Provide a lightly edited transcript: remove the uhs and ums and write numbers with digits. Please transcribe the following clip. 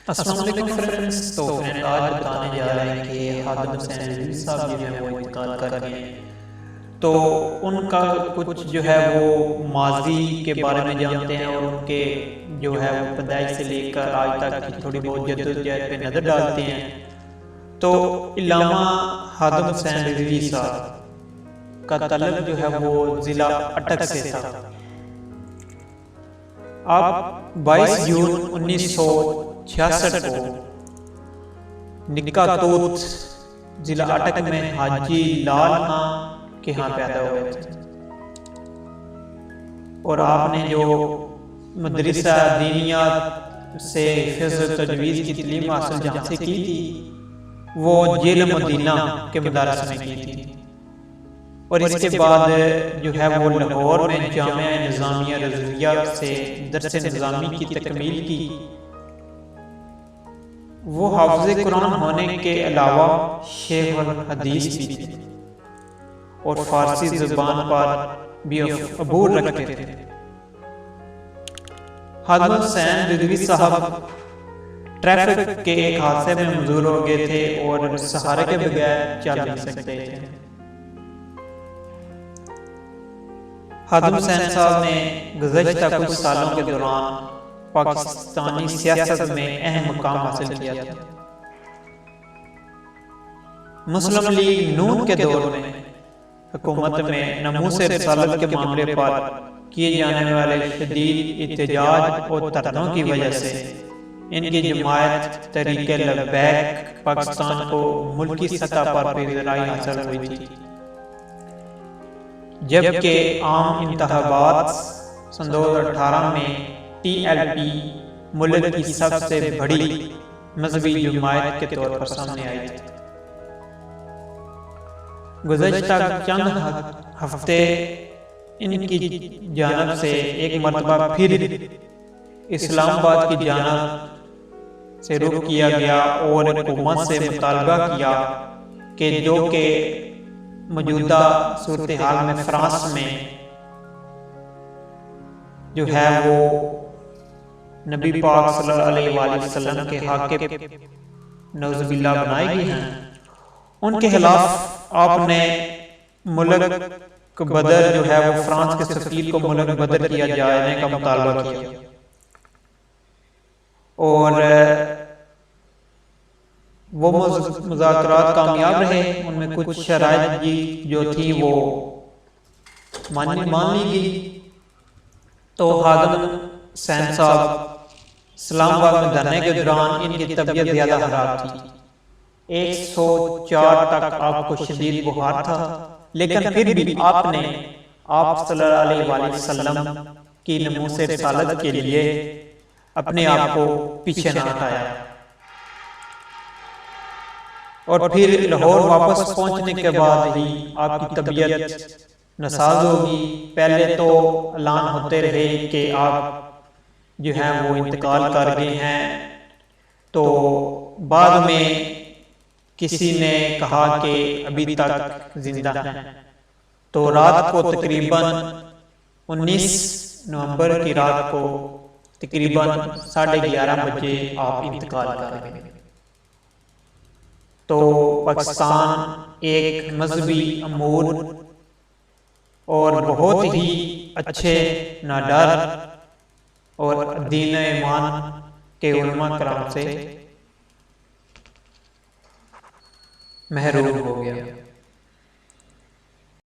السلام علیکم فرینڈز. تو فرینڈ آج بتانے جا رہے ہیں کہ خادم حسین رضوی صاحب جو ہیں وہ انتقال کر گئے ہیں. تو ان کا کچھ جو ہے وہ ماضی کے بارے میں جانتے ہیں اور ان کے جو ہے وہ پیدائش سے لے کر آج تک کی تھوڑی بہت جدوجہد پہ نظر ڈالتے ہیں. تو علامہ خادم حسین رضوی صاحب کا تعلق جو ہے وہ ضلع اٹک سے تھا. آپ 22 جون 1966 کو نکا توت ضلع اٹک میں حاجی لال خان کے ہاں پیدا ہوئے تھے، اور آپ نے جو مدرسہ دینیات سے حفظ و تجوید کی تعلیم حاصل جہاں سے کی تھی وہ جیل مدینہ کے مدارس میں کی تھی، اور اس کے بعد جو ہے وہ لاہور میں جامعہ نظامیہ رضویہ سے درس نظامی کی تکمیل کی. وہ حافظ قرآن ہونے کے علاوہ شیخ الحدیث بھی تھے اور فارسی زبان پر بھی عبور رکھتے تھے. خادم حسین رضوی صاحب ٹریفک کے ایک حادثے میں معذور ہو گئے تھے اور سہارے کے بغیر چل نہیں سکتے تھے. خادم حسین صاحب نے گزشتہ کچھ سالوں کے دوران پاکستانی سیاست میں اہم مقام حاصل کیا تھا. مسلم لیگ نون کے دور میں حکومت میں ناموس رسالت کے معاملے پر کیے جانے والے شدید احتجاج اور دھرنوں کی وجہ سے ان کی جماعت تحریک لبیک پاکستان کو ملکی سطح پر پذیرائی حاصل ہوئی تھی، جبکہ عام انتخابات سن 2018 میں ٹی ایل پی ملک کی سب سے بڑی مذہبی جماعت کے طور پر سامنے آئی تھی. گزشتہ چند ہفتے ان کی جانب سے ایک مرتبہ پھر اسلام آباد کی جانب سے رخ کیا گیا اور حکومت سے مطالبہ کیا کہ جو کہ موجودہ صورتحال میں فرانس میں جو ہے وہ نبی پاک صلی اللہ علیہ وآلہ وسلم کے حاکم نعوذ باللہ بنائے گئے ہیں، ان کے خلاف آپ نے ملک بدر جو ہے وہ فرانس کے سفیر کو ملک بدر کیا جانے کا مطالبہ کیا، اور وہ مذاکرات کامیاب رہے. ان میں کچھ شرائط جو تھی وہ مان لی گئی. تو خادم حسین صاحب اسلام آباد میں دھرنے کے دوران ان کی طبیعت زیادہ خراب تھی. 104 تک آپ کو شدید بخار تھا، لیکن پھر بھی آپ نے آپ صلی اللہ علیہ وآلہ وسلم کی ناموس رسالت کے لیے اپنے آپ کو پیچھے نہ ہٹایا، اور پھر لاہور واپس پہنچنے کے بعد ہی آپ کی طبیعت ناساز ہوگی. پہلے تو اعلان ہوتے رہے کہ آپ جو ہیں وہ انتقال کر گئے ہیں، تو بعد میں کسی نے کہا کہ ابھی تک زندہ ہیں. تو رات کو تقریباً 19 نومبر کی رات کو تقریباً 11:30 بجے آپ انتقال کر گئے. تو پاکستان ایک مذہبی امور اور بہت ہی اچھے ناڈر اور دین ایمان کے علماء کرام سے محروم ہو گیا.